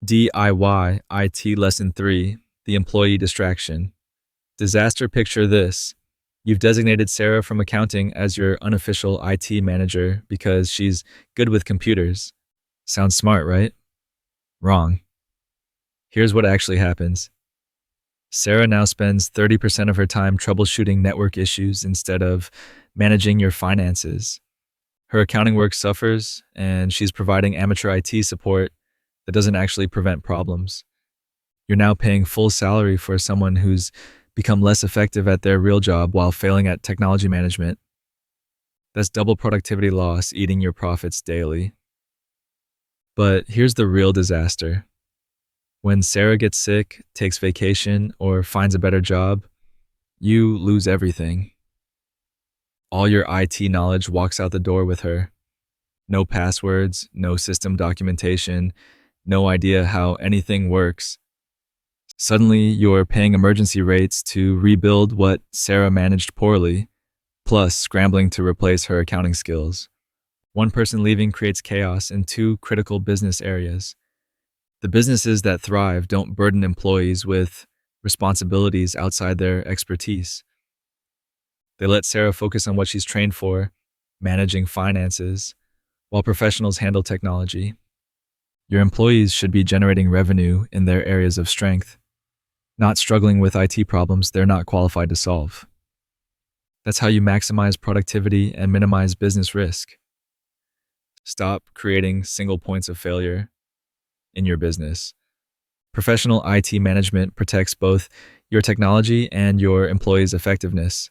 DIY IT Lesson 3, The Employee Distraction. Disaster picture this. You've designated Sarah from accounting as your unofficial IT manager because she's good with computers. Sounds smart, right? Wrong. Here's what actually happens. Sarah now spends 30% of her time troubleshooting network issues instead of managing your finances. Her accounting work suffers, and she's providing amateur IT support that doesn't actually prevent problems. You're now paying full salary for someone who's become less effective at their real job while failing at technology management. That's double productivity loss eating your profits daily. But here's the real disaster. When Sarah gets sick, takes vacation, or finds a better job, you lose everything. All your IT knowledge walks out the door with her. No passwords, no system documentation, no idea how anything works. Suddenly, you're paying emergency rates to rebuild what Sarah managed poorly, plus scrambling to replace her accounting skills. One person leaving creates chaos in two critical business areas. The businesses that thrive don't burden employees with responsibilities outside their expertise. They let Sarah focus on what she's trained for, managing finances, while professionals handle technology. Your employees should be generating revenue in their areas of strength, not struggling with IT problems they're not qualified to solve. That's how you maximize productivity and minimize business risk. Stop creating single points of failure in your business. Professional IT management protects both your technology and your employees' effectiveness.